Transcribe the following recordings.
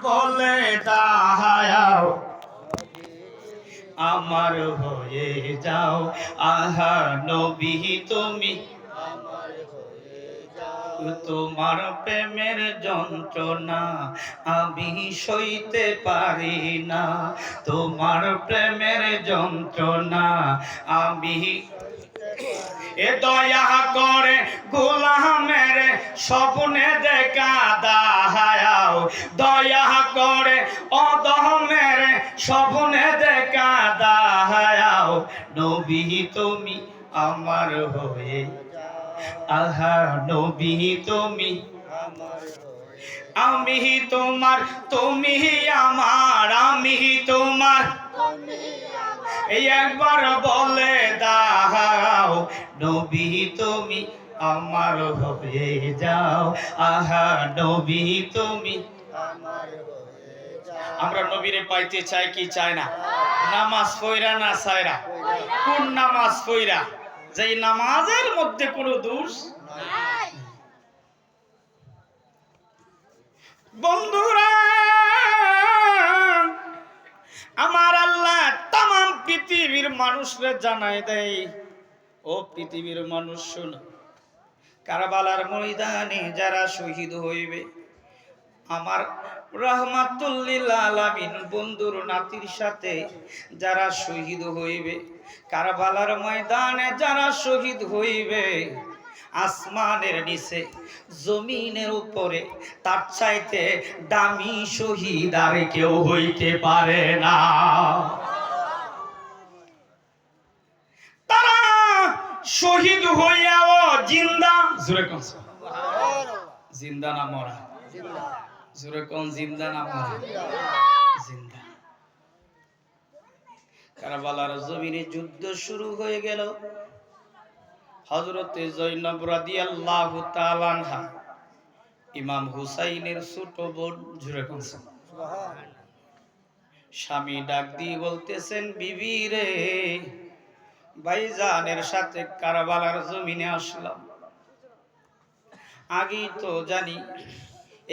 বলে দাও আমার হয়ে যাও আহা নবী তুমি তোমার প্রেমের যন্ত্রণা আমি সইতে পারি না তোমার প্রেমের যন্ত্রণা আমি এ দয়া করে গোলামের স্বপ্নে দেখা দাও দয়া করে অদমের স্বপ্নে দেখা দাও নবী তুমি আমার হয়ে আহা নবী তুমি আমি তোমার তুমি আমার আমি তোমার এই একবার বলে দাও নবী তুমি আমার হয়ে যাও আহা নবী তুমি আমরা নবীরে পাইতে চাই কি চাই না নামাজ পড়া না ছাইরা কোন নামাজ পড়া যেই নামাজের মধ্যে কোনো দোষ নাই বন্ধুরা আমার আল্লাহ तमाम পৃথিবীর মানুষরে জানায় দেয় ও পৃথিবীর মানুষ শোনো কারবালার ময়দানে যারা শহীদ হইবে আমার রাহমাতুল লিল আলামিন বন্ধুর নাতির সাথে যারা শহীদ হইবে কারবালার ময়দানে যারা শহীদ হইবে আসমানের নিচে জমিনের উপরে তার চাইতে দামি শহীদ আর কেউ হইতে পারে না তারা শহীদ হইয়াও জিন্দা জোরে কোন জিন্দা না মরা জোরে কোন জিন্দা না মরা জিন্দা কারবালার জমিনে যুদ্ধ শুরু হয়ে গেল হযরতে জয়নব রাদিয়াল্লাহু তাআলা আনহা ইমাম হুসাইনের ছোট বোন জোরে কোন সুবহানাল্লাহ স্বামী ডাক দিয়ে বলতেছেন বিবি রে ভাইজানের সাথে কারবালার জমিনে আসলাম আগেই তো জানি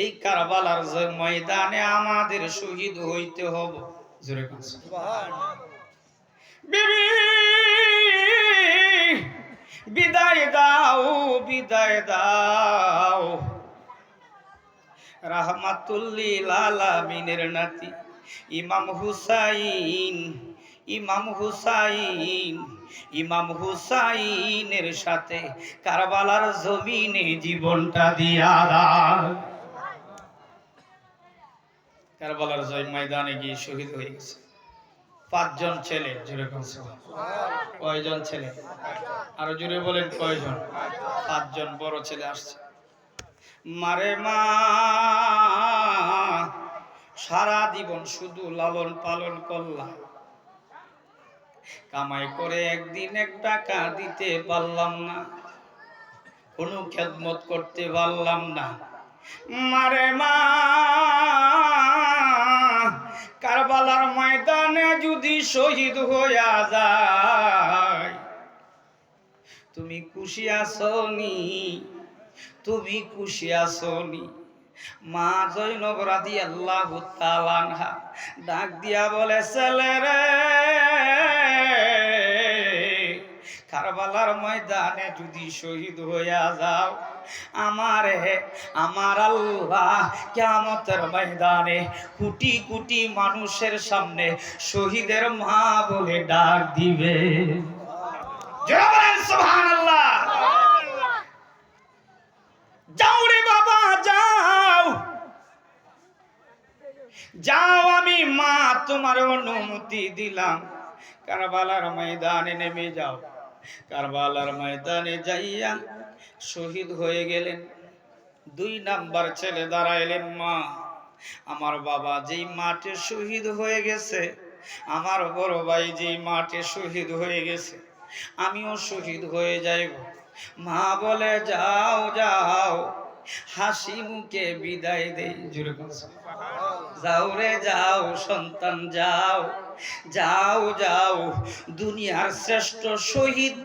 এই কারবালার ময়দানে আমাদের শহীদ হইতে হবে জোরে কোন সুবহানাল্লাহ বিবি বিদায় দাও বিদায় দাও রাহমাতুল লিল আলামিনের নাতি ইমাম হুসাইনের সাথে কারবালার জমিনে জীবনটা দিয়া দাও কারবালার ময়দানে গিয়ে শহীদ হয়ে গেছে 5 জন ছেলে জোরে কোন সুবহানাল্লাহ কয়জন ছেলে আর জোরে বলেন কয়জন 5 জন বড় ছেলে আসছে মারে মা সারা জীবন শুধু লালন পালন করলাম কামাই করে একদিন 1 টাকা দিতে পারলাম না কোনো খেদমত করতে পারলাম না মারে মা কারবালার ময়দানে যদি শহীদ হইয়া যায় তুমি খুশি আছোনি তুমি খুশি আছোনি মা জয়নব রাদিয়াল্লাহু তাআলা আনহা ডাক দিয়া বলে ছেলে রে কারবালার ময়দানে যদি শহীদ হইয়া যাও আমার আল্লাহ কিয়ামতের ময়দানে কোটি কোটি মানুষের সামনে শহীদের মা বলে ডাক দিবে জোরে বলেন সুবহানাল্লাহ যাও রে বাবা যাও যাও আমি মা তোমার অনুমতি দিলাম কারবালার ময়দানে নেমে যাও কারবালার ময়দানে যাইয়া শহীদ হয়ে গেলেন 2 নাম্বার ছেলে দাঁড়াইলেন মা আমার বাবা যেই মাঠে শহীদ হয়ে গেছে আমার বড় ভাই যেই মাঠে শহীদ হয়ে গেছে আমিও শহীদ হয়ে যাইব মা বলে যাও যাও হাসি মুখে বিদায় দেই জোরে কোন সুবহানাল্লাহ যাও রে যাও সন্তান যাও যাও যাও দুনিয়ার শ্রেষ্ঠ শহীদ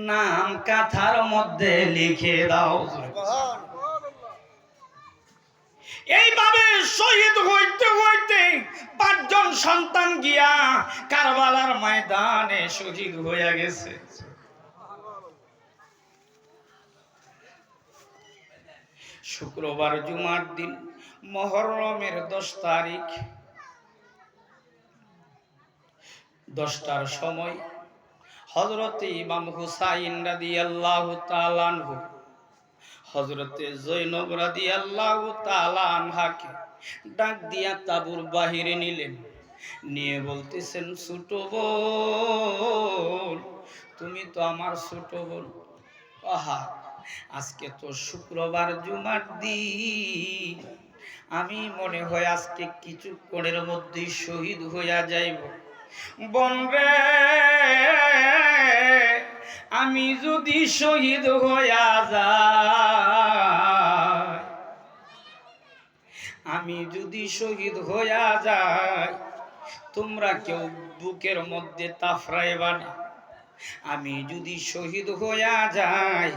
নাম কাথার মধ্যে লিখে দাও সুবহানাল্লাহ এইভাবে শহীদ হইতে সন্তান গিয়া কারবালার ময়দানে শহীদ হয়ে গেছে। শুক্রবার জুমার দিন মুহররমের 10 তারিখ 10টার সময় হযরতে ইমাম হুসাইন রাদিয়াল্লাহু তাআলা আনহু হযরতে জৈনব রাদিয়াল্লাহু তাআলা আনহাকে ডাক দিয়া তাবুর বাহিরে নিলেন, নিয়ে বলতেছেন, ছোট বোন, তুমি তো আমার ছোট বোন। আহা, আজকে তো শুক্রবার জুমার দিন, আমি মনে হয় আজকে কিছুক্ষণের মধ্যেই শহীদ হইয়া যাইব। বোন রে, আমি যদি শহীদ হইয়া যাই, আমি যদি শহীদ হইয়া যাই, তোমরা কেউ বুকের মধ্যে তাফরাইবা না। আমি যদি শহীদ হইয়া যাই,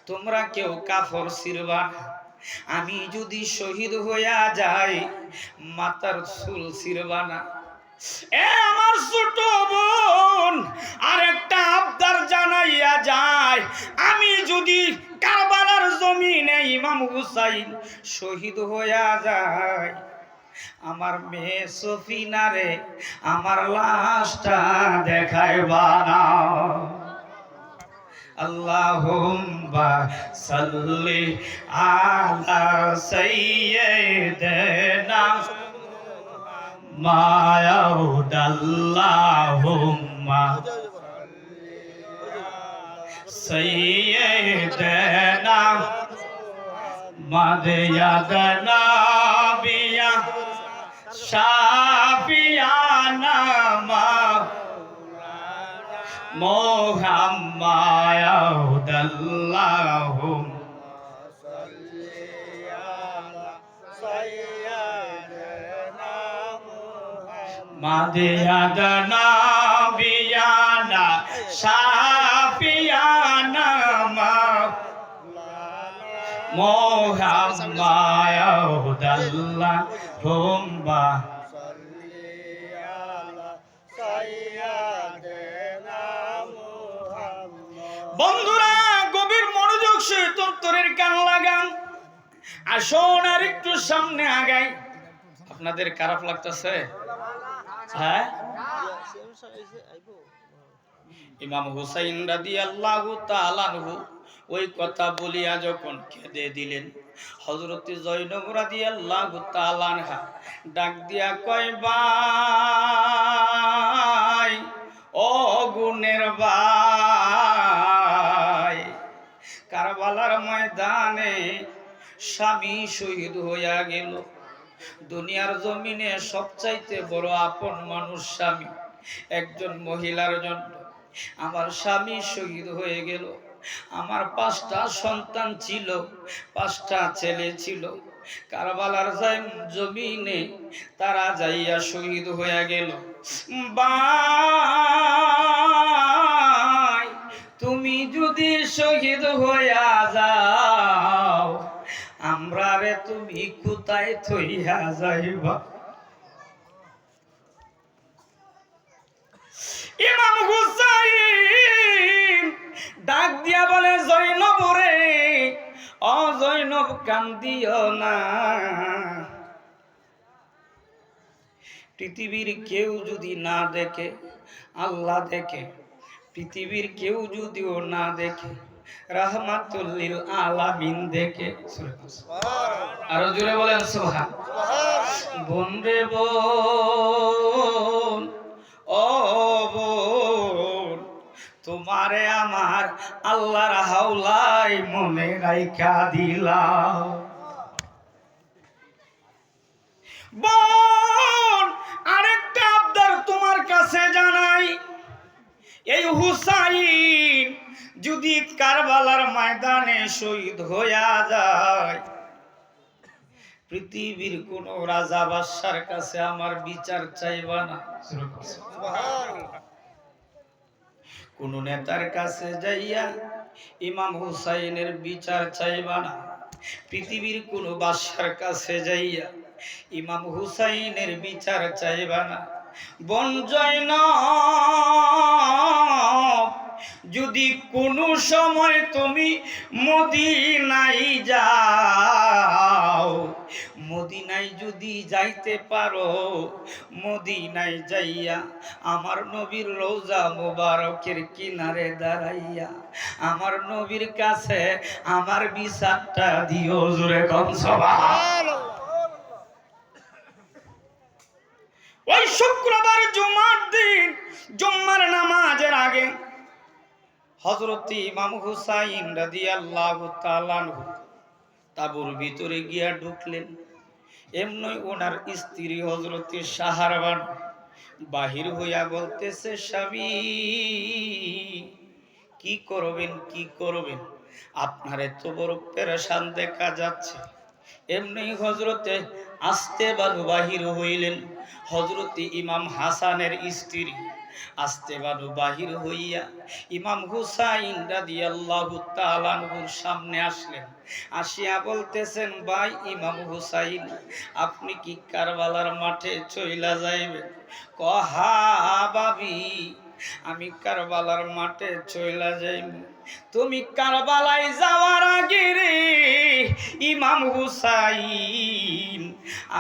তোমরা কেউ কাফর ছিড়বা না। আমি যদি শহীদ হইয়া যাই, মাথার চুল ছিড়বা না। এ আমার ছোট বোন, আরেকটা আবদার জানাইয়া যায়, আমি যদি কারবালার জমিনে ইমাম হুসাইন শহীদ হইয়া যায়, আমার মেয়ে সফিনারে আমার লাশটা দেখাইবা না। আল্লাহুম্মা সাল্লি আলা সাইয়্যিদিনা মায়াউদাল্লাহুম্মা সাইয়্যিদিনা মাদয়াদনা বিয়া শাফিয়ানা মুহাম্মাদাল্লাহুম্মা সাল্লি আলা সাইয়্যিদিনা মাদয়াদনা বিয়ানা শাফিয়ানা মুহাম্মাদাল্লাহুম্মা সাল্লি আলা সাইয়্যিদিনা মুহাম্মাদ। বন্ধুরা, গভীর মনোযোগ সহিত অন্তরের কান লাগান। আসুন আর একটু সামনে আগাই। আপনাদের খারাপ লাগতেছে? হ্যাঁ, ইমাম হুসাইন রাদিয়াল্লাহু তাআলা আনহু ওই কথা বলিয়া যখন কেঁদে দিলেন, হযরতে জয়নব রাদিয়াল্লাহু তাআলা আনহা ডাক দিয়া কয়, ভাই, ও গুণের ভাই, কারবালার ময়দানে স্বামী শহীদ হইয়া গেল। দুনিয়ার জমিনে সবচাইতে বড় আপন মানুষ স্বামী। একজন মহিলার জন্য আমার স্বামী শহীদ হয়ে গেল। আমার 5টা সন্তান ছিল, 5টা ছেলে ছিল। কারবালার জমিনে তারা যাইয়া শহীদ হয়ে গেল। ভাই, তুমি যদি শহীদ হইয়া যাও, আমরা রে তুমি কোথায় থইয়া যাইবা? ইমাম হুসাইন ডাক দিয়া বলে, জয়নব রে, ও জয়নব, কান্দিও না। পৃথিবীর কেউ যদি না দেখে, আল্লাহ দেখে। পৃথিবীর কেউ যদিও না দেখে, রাহমাতুল লিল আলামিন দেখে। আরো জোরে বলেন সুবহান। বোন রে বোন, ও বোন, তোমারে আমার আল্লাহর হাওলাই মনে রাইখা দিলাম। বোন, আরেকটা আবদার তোমার কাছে জানাই। এই হুসাইন যদি কারবালার ময়দানে শহীদ হইয়া যায়, পৃথিবীর কোন রাজা বাদশার কাছে আমার বিচার চাইবা না। কোন নেতার কাছে যাইয়া ইমাম হুসাইনের বিচার চাইবা না। পৃথিবীর কোন বাদশার কাছে যাইয়া ইমাম হুসাইনের বিচার চাইবা না। বোন জয়নব, যদি কোনো সময় তুমি মদিনায় যাও, মদিনায় যদি যাইতে পারো, মদিনায় যাইয়া আমার নবীর রওজা মুবারকের কিনারে দাঁড়াইয়া আমার নবীর কাছে আমার বিচারটা দিও। জোরে কোন সুবহানাল্লাহ। ওই শুক্রবার জুমার দিন, জুম্মার নামাজের আগে হযরত ইমাম হুসাইন রাদিয়াল্লাহু তাআলা আনহু তাঁবুর ভিতরে গিয়া ঢুকলেন। এমনি ওনার স্ত্রী হযরত শাহরবান বাহির হইয়া বলতেছে, স্বামী কি করবেন, কি করবেন, আপনার এত বড় পেরেশান দেখা যাচ্ছে। এমনি হযরতে আস্তে বানু বাহির হইলেন। হযরত ইমাম হাসানের স্ত্রী আস্তে বানু বাহির হইয়া ইমাম হুসাইন রাদিয়াল্লাহু তাআলা আনহুর সামনে আসলেন। আসিয়া বলতেছেন, ভাই ইমাম হুসাইন, আপনি কি কারবালার মাঠে চইলা যাইবেন? কহা বাবি, আমি কারবালার মাঠে চইলা যাইব। তুমি কারবালায় যাওয়ার আগে রে ইমাম হুসাইন,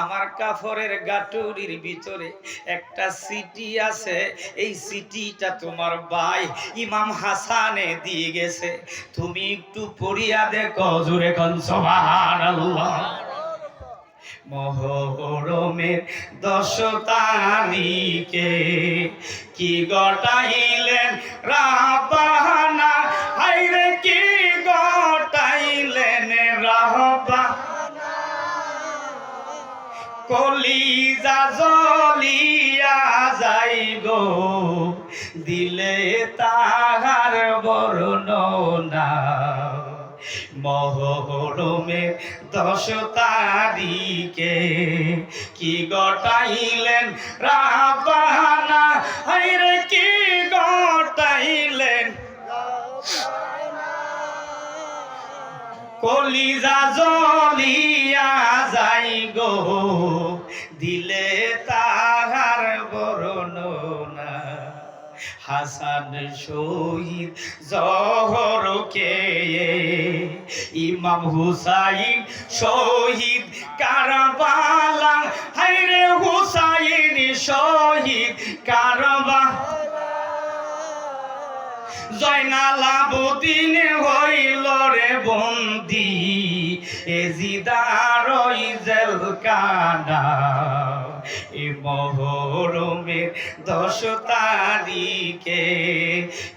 আমার কাফরের গাটুরির ভিতরে একটা সিটি আছে, এই সিটিটা তোমার ভাই ইমাম হাসানে দিয়ে গেছে, তুমি একটু পড়িয়া দেখো। জোরে কোন সুবহানাল্লাহ। মহরমের 10 তারিখে কি গটাইলেন রাব্বানা, হায়রে কি গটাইলেন রাব্বানা, কলিজা জ্বলিয়া যাই গো দিলে তাহার বর্ণনা। মহরমের 10 তারিখে কি গটাইলেন রাব্বানা, হায়রে কি গটাইলেন রাব্বানা, কলিজা জ্বলিয়া যাই গো দিলে তাহার বর্ণনা। হাসান শহীদ জহরকে ইমাম হুসাইন শহীদ কারবালা, হায়রে হুসাইন শহীদ কারবালা। জয়নাল আবেদিন হইল রে বন্দি, এজিদার জেলখানা। এ মহরমের 10 তারিখে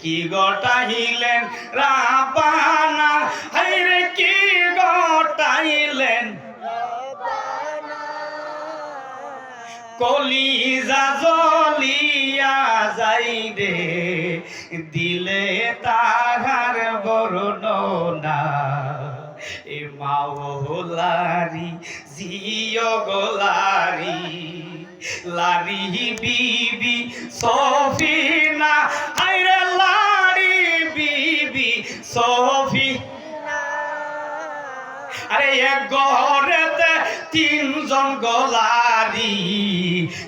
কি গটাইলেন রাব্বানা, হায়রে কি গটাইলেন রাব্বানা, কলিজা জ্বলিয়া যাই রে দিলে তাহার বর্ণনা। এ মাওলারি জিও গোলারি, লারি বিবি সফিনা, হায়রে লারি বিবি সফিনা। আরে এক ঘরেতে 3 জন গোলারি,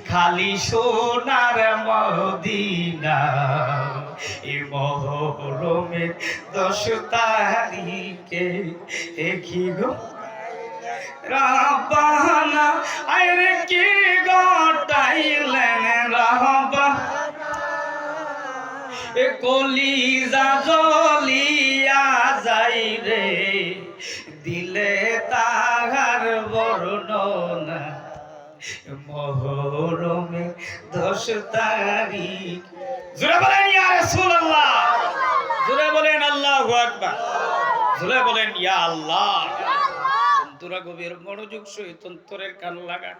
খালি সোনার মদিনা। এ মহরমের 10 তারিখে কি গো রাব্বানা, আরে কি গটাইলেন রাব্বানা, এ কলিজা জ্বলিয়া যাই রে দিলে তাহার বর্ণনা। মহরমে 10 তারিখ, জোরে বলেন ইয়া রাসূলুল্লাহ, জোরে বলেন আল্লাহু আকবার, জোরে বলেন ইয়া আল্লাহ। বন্ধুরা গভীর মনোযোগ সহিত অন্তরের কান লাগান।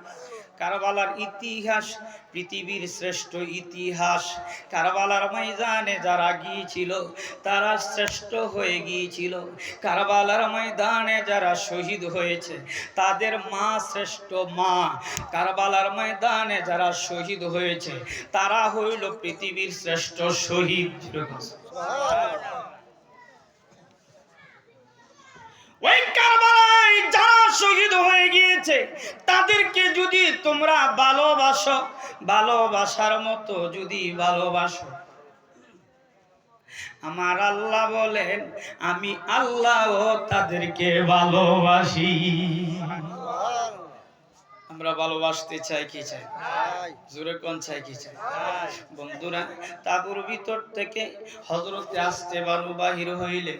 কারবালার ইতিহাস পৃথিবীর শ্রেষ্ঠ ইতিহাস। কারবালার ময়দানে যারা গিয়েছিল তারা শ্রেষ্ঠ হয়ে গিয়েছিল। কারবালার ময়দানে যারা শহীদ হয়েছে তাদের মা শ্রেষ্ঠ মা। কারবালার ময়দানে যারা শহীদ হয়েছে তারা হইল পৃথিবীর শ্রেষ্ঠ শহীদ। ওই কারবালায় যারা শহীদ হয়ে গিয়েছে তাদেরকে যদি তোমরা ভালোবাসো, ভালোবাসার মতো যদি ভালোবাসো, আমার আল্লাহ বলেন আমি আল্লাহও তাদেরকে ভালোবাসি। আমরা ভালোবাসতে চাই কি চাই? জোরে কোন চাই কি চাই? বন্ধুরা, তাবুর ভিতর থেকে হযরতে আসতে বানু বাহির হইলেন।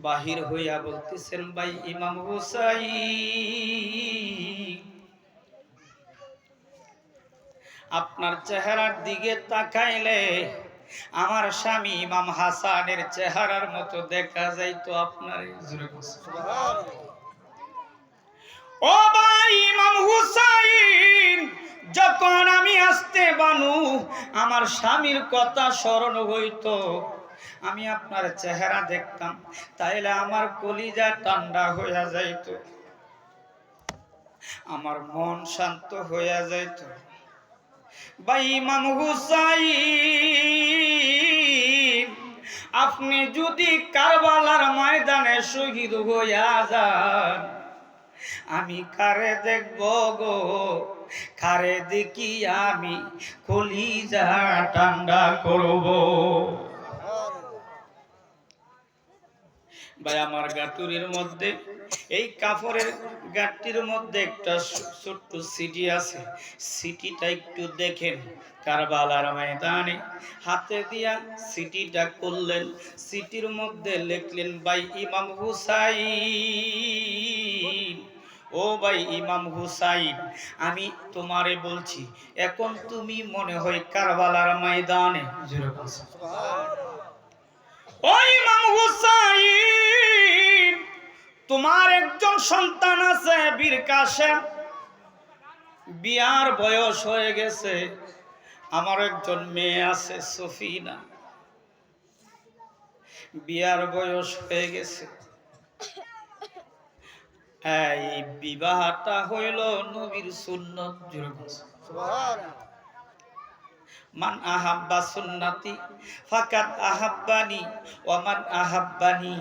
বাহির হইয়া বলতেছেন, ভাই ইমাম হুসাইন, আপনার চেহারার দিকে তাকাইলে আমার স্বামী ইমাম হাসানের চেহারার মতো দেখা যাইতো আপনার। ও ভাই ইমাম হুসাইন, যখন আমি আসতে বানু আমার স্বামীর কথা স্মরণ হইতো, আমি আপনার চেহারা দেখতাম, তাইলে আমার কলিজা ঠান্ডা হইয়া যাইত, আমার মন শান্ত হইয়া যাইত। ভাই ইমাম হুসাইন, আপনি যদি কারবালার ময়দানে শহীদ হইয়া যান, আমি কারে দেখব গো, কারে দেখি আমি কলিজা ঠান্ডা করব। ভাই আমার গাটুরির মধ্যে, এই কাপড়ের গাটটির মধ্যে একটা ছোট্ট সিটি আছে, সিটিটা একটু দেখেন। কারবালার ময়দানে হাতে দিয়া সিটিটা করলেন, সিটির মধ্যে লিখলেন, ভাই ইমাম হুসাইন, ও ভাই ইমাম হুসাইন, আমি তোমারে বলছি, এখন তুমি মনে হয় কারবালার ময়দানে। ও ইমাম হুসাইন, তোমার একজন সন্তান আছে বীর কাসেম, বিয়ার বয়স হয়ে গেছে। আমার একজন মেয়ে আছে সফিনা, বিয়ার বয়স হয়ে গেছে। এই বিবাহটা হইল নবীর সুন্নত। সুবহানাল্লাহ। মান আহাব্বা সুন্নতি ফাকাদ আহাব্বানি ওয়া মান আহাব্বানি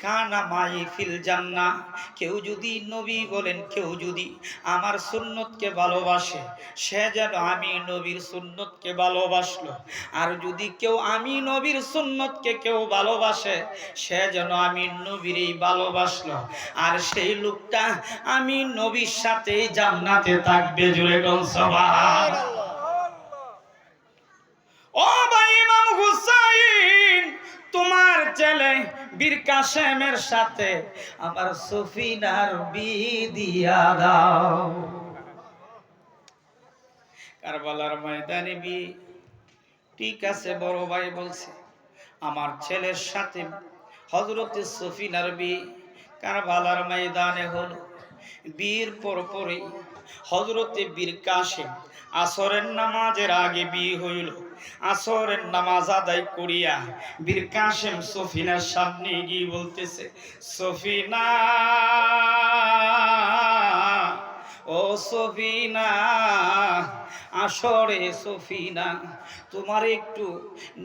কানা মাই ফিল জান্নাহ। কেউ যদি, নবী বলেন, কেউ যদি আমার সুন্নতকে ভালোবাসে, সে যেন আমি নবীর সুন্নতকে ভালোবাসলো। আর যদি কেউ আমি নবীর সুন্নতকে কেউ ভালোবাসে, সে যেন আমি নবীরই ভালোবাসলো। আর সেই লোকটা আমি নবীর সাথে জান্নাতে থাকবে। জোরে কোন সুবহানাল্লাহ। ও ভাই ইমাম হুসাইন, তোমার ছেলে বীর কাসেমের সাথে আমার সফিনার বিয়ে দিয়া দাও। কারবালার ময়দানে বিয়ে, ঠিক আছে, বড় ভাই বলছে আমার ছেলের সাথে হযরতে সফিনার বিয়ে কারবালার ময়দানে হলো। বীর পরপরই হযরতে বীর কাসেম আসরের নামাজের আগে বিয়ে হইল। আসরের নামাজ আদায় করিয়া বীর কাসেম সফিনার সামনে গিয়ে বলতেছে, সফিনা, ও সফিনা, আসরে সফিনা, তোমার একটু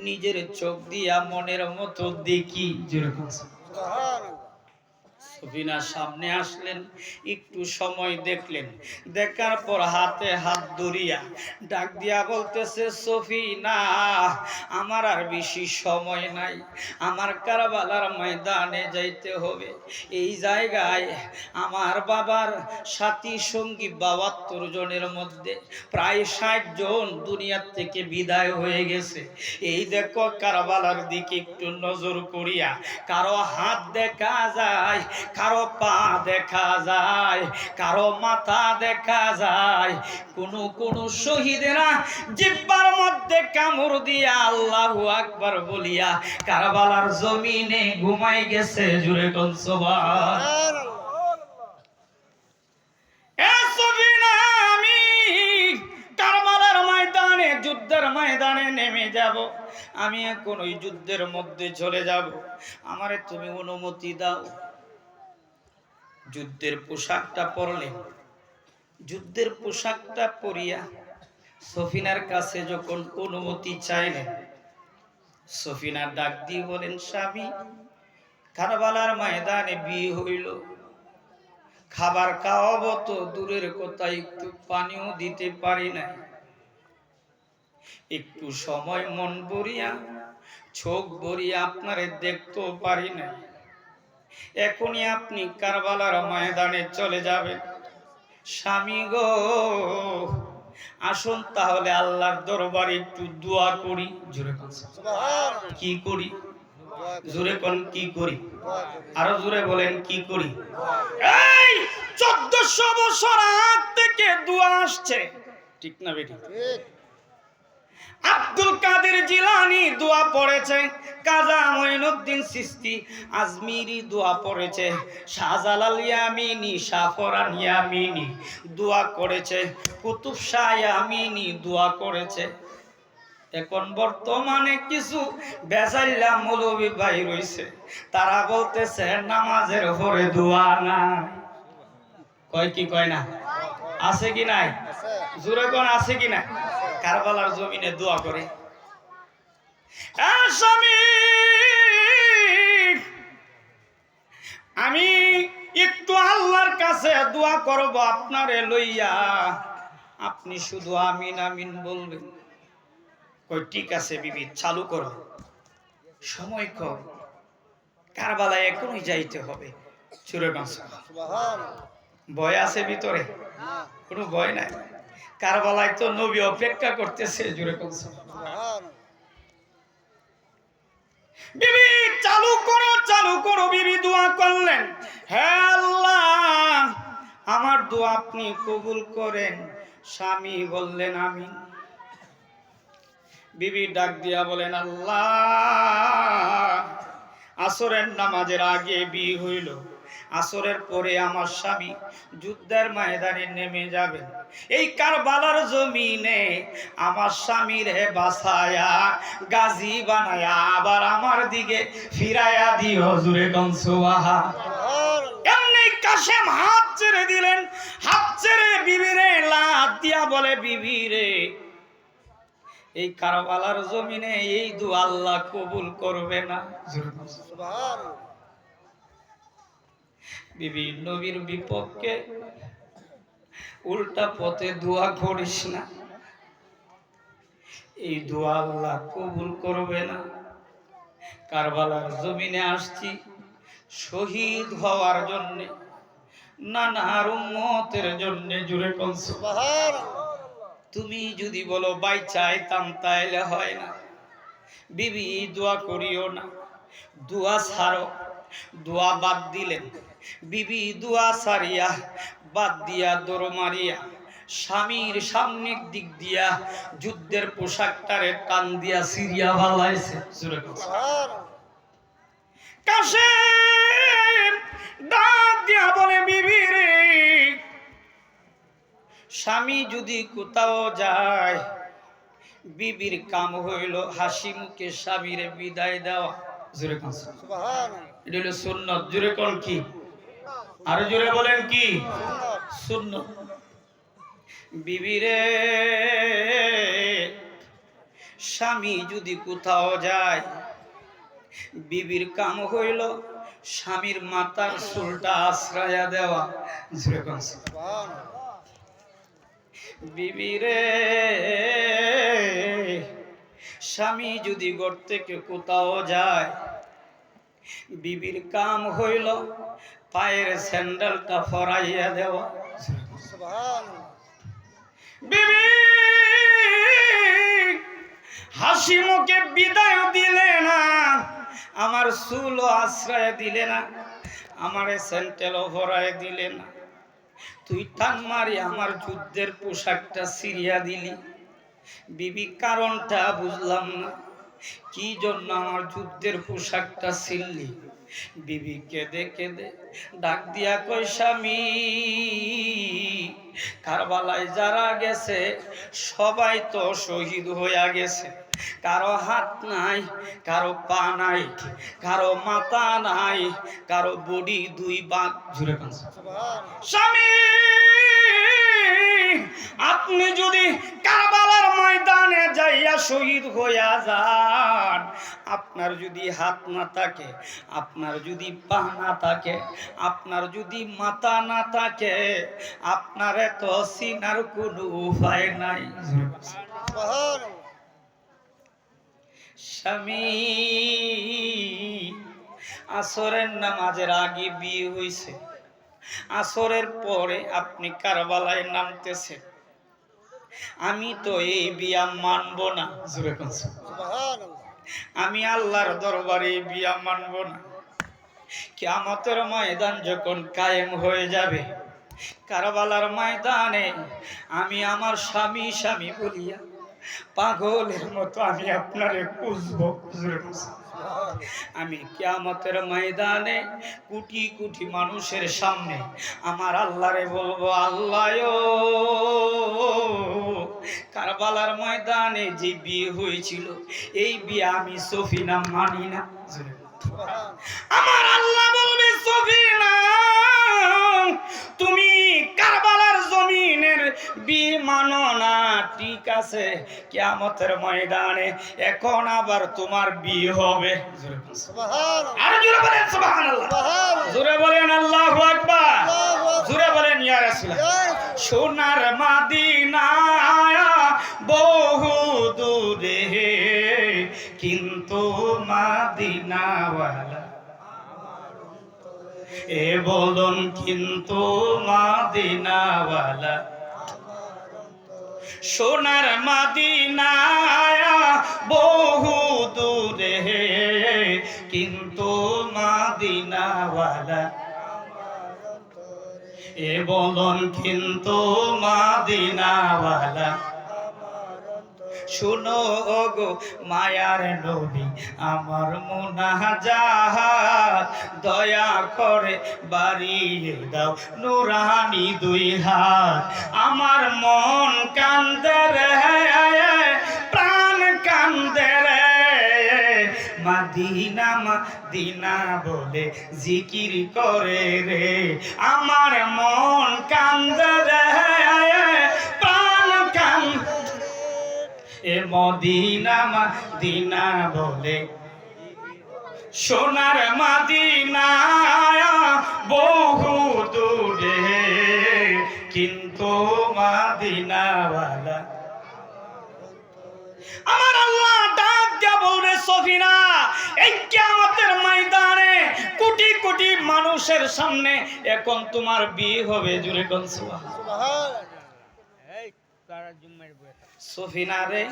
নিজের চোখ দিয়া মনের মতো দেখি। সফিনা সামনে আসলেন, একটু সময় দেখলেন, দেখার পর হাতে হাত ধরিয়া ডাক দিয়া বলতেছে, সফিনা, আমার আর বেশি সময় নাই, আমার কারবালার ময়দানে যাইতে হবে। এই জায়গায় আমার বাবার সাথী সঙ্গী ৭২ জনের মধ্যে প্রায় ৬০ জন দুনিয়ার থেকে বিদায় হয়ে গেছে। এই দেখো কারবালার দিকে একটু নজর করিয়া কারো হাত দেখা যায়, কারো পা দেখা যায়, কারো মাথা দেখা যায়। কোন শহীদেরা জিহ্বার মধ্যে কামড় দিয়া আল্লাহু আকবার বলিয়া কারবালার জমিনে ঘুমাই গেছে। জুরে কোন সুবহানাল্লাহ। আমি কারবালার ময়দানে, যুদ্ধের ময়দানে নেমে যাব। আমি এখন ওই যুদ্ধের মধ্যে চলে যাব, আমারে তুমি অনুমতি দাও। যুদ্ধের পোশাকটা পরলেন, যুদ্ধের পোশাকটা পরিয়া সফিনার কাছে যখন অনুমতি চাইলেন, সফিনা ডাক দিয়ে বলেন, স্বামী, কারবালার ময়দানে বিয়ে হইল, খাবার খাওয়াবো তো দূরের কথা, একটু পানিও দিতে পারি না। একটু সময় মন ভরিয়া চোখ ভরিয়া আপনারে দেখতেও পারি না। এখনই আপনি কারবালার ময়দানে চলে যাবেন। স্বামী গো, আসুন তাহলে আল্লাহর দরবারে একটু দোয়া করি। জোরে কোন কি করি? জোরে কোন কি করি? আরো জোরে বলেন কি করি? এই 1400 বছর আগ থেকে দোয়া আসছে, ঠিক না বেটি? আব্দুল কাদের জিলানী দোয়া পড়েছে, কাজা মঈনুদ্দিন চিশতি আজমিরি দোয়া পড়েছে, শাহজালাল ইয়ামিনী শাহফরান ইয়ামিনী দোয়া করেছে, কুতুব শাহ ইয়ামিনী দোয়া করেছে। এখন বর্তমানে কিছু বেজাইলা মৌলবী ভাই রইছে, তারা বলতেছে নামাজের পরে দোয়া নাই। কয় কি কয় না? আছে কি নাই? জোরে কোন আছে কি না? কারবালার জমিনে দোয়া করে। স্বামী, আমি একটু আল্লাহর কাছে দোয়া করব আপনারে লইয়া, আপনি শুধু আমিন আমিন বলবেন। কই ঠিক আছে বিবি, চালু করো, সময় কম, কারবালায় এখনই যাইতে হবে। ভয় আছে ভিতরে? কোনো ভয় নাই। কারবালায় তো নবী অপেক্ষা করতেছে। জুড়ে কোন বিবি চালু করো, চালু করো। বিবি দোয়া করলেন, হে আল্লাহ আমার দোয়া আপনি কবুল করেন। স্বামী বললেন আমিন। বিবি ডাক দিয়া বলেন, আল্লাহ আসরের নামাজের আগে বিয়ে হইল, আসরের পরে আমার স্বামী যুদ্ধের ময়দানে নেমে যাবেন। এই কারবালার জমিনে আমার স্বামীর হে বাসায়া গাজী বানায়া আবার আমার দিকে ফিরাইয়া দিও। জুরে কোন সুবহান। এমনি কাশেম হাত ছেড়ে দিলেন, হাত ছেড়ে বিবিরে লাত দিয়া বলে, বিবিরে এই কারবালার জমিনে এই দোয়া আল্লাহ কবুল করবে না। বিবি নবীর বিপক্ষে উল্টা পথে দোয়া করিস না, এই দোয়া আল্লাহ কবুল করবে না। কারবালার জমিনে আসছি শহীদ হওয়ার জন্য, নানার উম্মতের জন্য। জুড়ে কোন সুবহানাল্লাহ। তুমি যদি বলো বাই চাইতাম তাইলে হয় না। বিবি দোয়া করিও না, দোয়া ছাড়ো। দোয়া বাদ দিলেন। বিবি দোয়া সারিয়া বাদ দিয়া দৌড় মারিয়া স্বামীর সামনের দিক দিয়া যুদ্ধের পোশাকটারে টান দিয়া সিরিয়া ভালাইছে। কাশেম ডাক দিয়া বলে, বিবি রে স্বামী যদি কোথাও যায়, বিবির কাম হইল হাসি মুখে স্বামীরে বিদায় দেওয়া। জোরে কোন সুবহানাল্লাহ। এটা হলো সুন্নাত। জোরে কোন কি? আর জোরে বলেন কি? সুন্নাত। বিবিরে স্বামী যদি কোথাও যায়, বিবির কাম হইল স্বামীর মাথার চুলটা আশ্রয়া দেওয়া। জোরে কোন সুবহানাল্লাহ। বিবিরে স্বামী যদি ঘর থেকে কোথাও যায়, বিবির কাম হইল পায়ের স্যান্ডেলটা ফরাইয়া দেওয়া। বিবি হাসি মুখে বিদায় দিলে না, আমার চুলও আশ্রয় দিলে না, আমার স্যান্ডেলও ফরাই দিলে না। তুই টান মারি আমার যুদ্ধের পোশাকটা সিরিয়া দিলি। বিবি কারণটা বুঝলাম না, কি জন্য আমার যুদ্ধের পোশাকটা ছিললি? বিবি কেঁদে কেঁদে ডাক দিয়া কই, স্বামী কারবালায় যারা গেছে সবাই তো শহীদ হইয়া গেছে। কারো হাত নাই, কারো পা নাই, কারো মাথা নাই, কারো বডি দুই ভাগ। জুড়ে স্বামী আপনি যদি কারবালার ময়দানে যাইয়া শহীদ হইয়া যান, মুসলমান, আপনার যদি হাত না থাকে, আপনার যদি পা না থাকে, আপনার যদি মাথা না থাকে, আপনার এত চিনার কোনো উপায় নাই। স্বামী আসরের নামাজের আগে বিয়ে হয়েছে, আসরের পরে আপনি কারবালায় নামতেছেন। আমি তো এই বিয়া মানব না। আমি আল্লাহর দরবারে এই বিয়া মানব না। কিয়ামতের ময়দান যখন কায়েম হয়ে যাবে, কারবালার ময়দানে আমি আমার স্বামী স্বামী বলিয়া পাগলের মতো আমি আপনারে খুঁজবো। আমি কিয়ামতের ময়দানে কোটি কোটি মানুষের সামনে আমার আল্লাহরে বলবো, আল্লাহ কারবালার ময়দানে যে বিয়ে হয়েছিল এই বিয়ে আমি সফিনা মানি না। আমার আল্লাহ বলবে, সফিনা তুমি কারবালার জমিনের বিয়ে মানো না, ঠিক আছে, কিয়ামতের ময়দানে এখন আবার তোমার বিয়ে হবে। আর জোরে বলেন সুবহানাল্লাহ, জোরে বলেন আল্লাহু আকবার, জোরে বলেন ইয়া রাসূলুল্লাহ। সোনার মদিনা বহু দূরে, কিন্তু মদিনাওয়ালা এ বলুন, কিন্তু মদিনাওয়ালা। সোনার মদিনা বহু দূরে, কিন্তু মদিনাওয়ালা এ বলুন, কিন্তু মদিনাওয়ালা। শুনো গো মায়ার নবী আমার মুনাজাত, দয়া করে বাড়িয়ে দাও নুরানি দুই হাত। আমার মন কান্দে রে, প্রাণ কান্দে রে, মদিনা মদিনা বলে জিকির করে রে। আমার মন কান্দে রে, প্রাণ কান্দে এ মদিনা মদিনা বলে। সোনার মদিনা বহু দূরে, কিন্তু মদিনাওয়ালা। আমার আল্লাহ ডাক দিয়া বলবে, সফিনা এই কিয়ামতের ময়দানে কোটি কোটি মানুষের সামনে এখন তোমার বিয়ে হবে। জোরে কোন সুবহানাল্লাহ। সফিনা রে,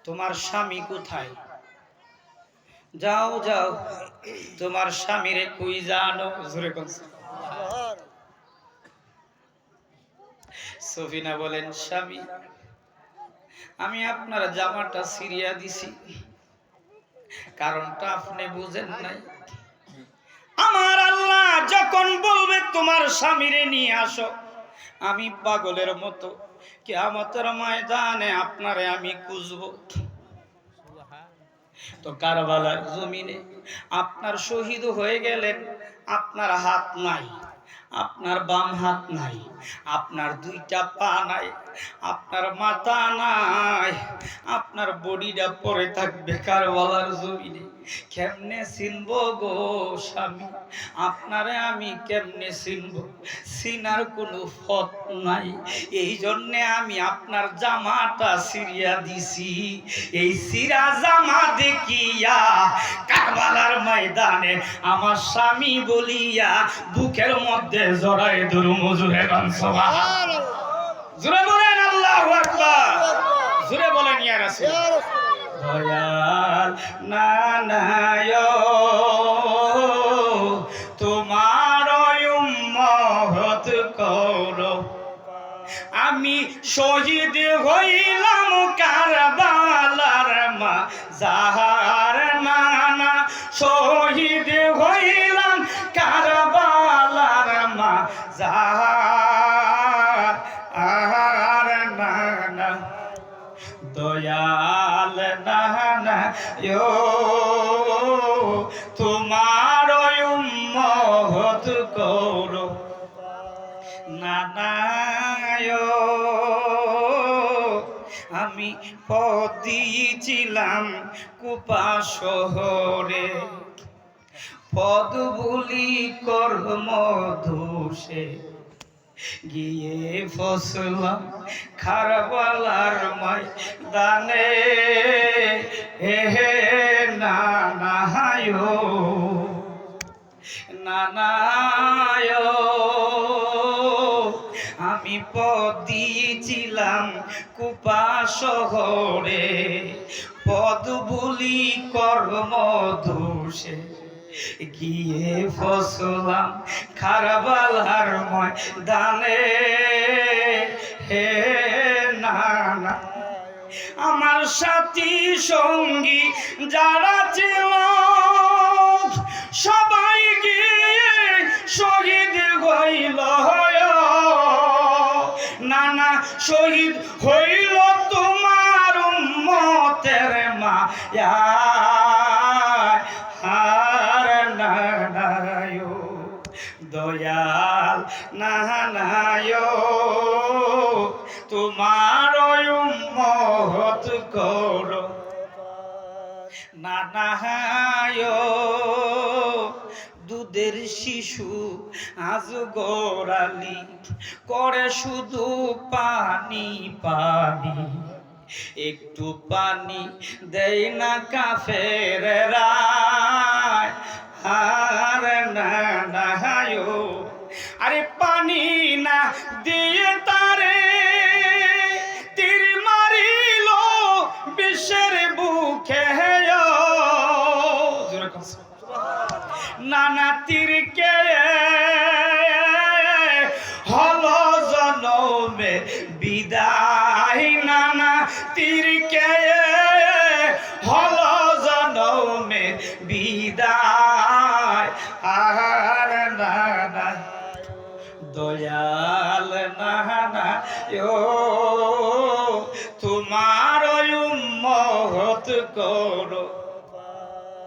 তোমার স্বামী কোথায়? যাও যাও তোমার স্বামীরে কই জানো। জোরে কোন সুবহানাল্লাহ। সফিনা বলেন, স্বামী আমি আপনার জামাটা ছিঁড়িয়া দিছি, কারণটা আপনি বুঝেন নাই। আমার আল্লাহ যখন বলবে তোমার স্বামীরে নিয়ে আসো, আমি পাগলের মতো কিয়ামতের ময়দানে আপনারে আমি খুঁজবো। তো কারবালার জমিনে আপনার শহীদ হয়ে গেলেন, আপনার হাত নাই, আপনার বাম হাত নাই, আপনার দুইটা পা নাই, আপনার মাথা নাই, আপনার বডিটা পড়ে থাকবে কারবালার জমিনে। কেমনে চিনবো গো স্বামী, আপনারে আমি কেমনে চিনবো? চিনার কোনো পথ নাই। এই জন্যে আমি আপনার জামাটা ছিঁড়িয়া দিছি। এই ছিঁড়া জামা দেখিয়া কারবালার ময়দানে আমার স্বামী বলিয়া বুকের মধ্যে জড়াই ধরু। জোরে বলেন সুবহানাল্লাহ, জোরে বলেন আল্লাহু আকবার, জোরে বলেন ইয়া রাসূলুল্লাহ। দয়াল নানায় তোমার উম্মত করো, আমি শহীদ হইলাম কারবালার মাজার। নানা শহীদ হইলাম কারবালার মাজার। আর নানা দয়াল নানা তোমার উম্মত করো, নানা আমি পথ দিয়েছিলাম কুপা শহরে, পদ বুলি কর্ম দোষে গিয়ে ফসলাম খারবালার ময়দানে। হে নানায়ো নানায়ো, আমি পথ দিয়েছিলাম কুপা শহরে, পদ বুলি কর্ম দোষে গিয়ে ফসলাম খারবালার ময়দানে। হে নানা, আমার সাথী সঙ্গী যারা ছিল সবাই গিয়ে শহীদ হইল। নানা শহীদ হইল তোমার উম্মতের মায়া। হার নানায়ো দয়াল নানায়ো, তোমার উম্মত করো নানায়ো। দুধের শিশু আজ গোড়ালি করে শুধু পানি পানি, একটু পানি দেই না কাফেররা। আর নানায়ো, আরে পানি না দিয়ে তারে তীর মারিল বিশ্বের বুকে। নানা তীরকে হল জনমে বিদায়, নানা তীরকে হল জনমে বিদায়। আর নানা দয়াল নানায়ো, তোমার উম্মত করো।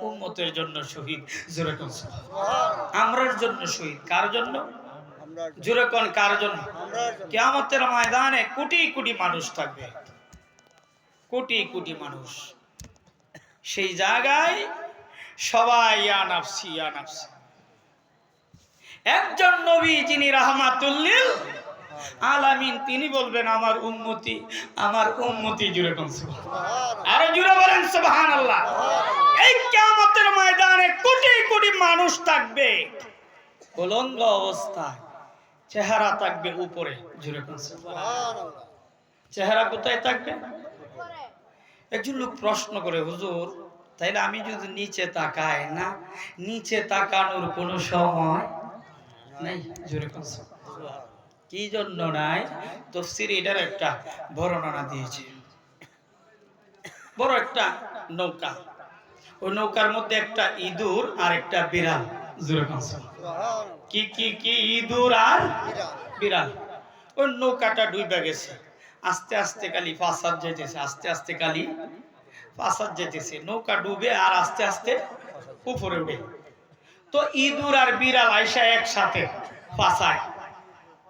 উম্মতের জন্য শহীদ, জোরে কোন আমরার জন্য শহীদ। কার জন্য? জোরে কোন কার জন্য? কিয়ামতের ময়দানে কোটি কোটি মানুষ থাকবে, কোটি কোটি মানুষ। সেই জায়গায় সবাই ইয়া নাফসি ইয়া নাফসি। একজন নবী যিনি রাহমাতুল লিল আলামিন, তিনি বলবেন আমার উম্মতি আমার উম্মতি। জোরে কোন সুবহানাল্লাহ, আরো জোরে বলেন সুবহানাল্লাহ। এই কিয়ামতের ময়দানে কোটি কোটি মানুষ থাকবে, উলঙ্গ অবস্থায়, চেহারা থাকবে উপরে। জোরে কোন সুবহানাল্লাহ। চেহারা কোথায় থাকবে? একজন লোক প্রশ্ন করে, হুজুর তাইলে আমি যদি নিচে তাকাই না, নিচে তাকানোর কোনো সময় নাই? জোরে কোন সুবহানাল্লাহ। কি জন্য নাই? তাফসীরে এটার একটা বর্ণনা দিয়েছে। বড় একটা নৌকা, ওই নৌকার মধ্যে একটা ইঁদুর আর একটা বিড়াল। জোরে কোন সুবহানাল্লাহ। কি কি কি? ইঁদুর আর বিড়াল। ওই নৌকাটা ডুবে গেছে, আস্তে আস্তে খালি ফাসাদ যেতেছে, আস্তে আস্তে খালি ফাসাদ যেতেছে। নৌকা ডুবে আর আস্তে আস্তে উপরে উঠে। তো ইঁদুর আর বিড়াল আইসা একসাথে ফাসায়,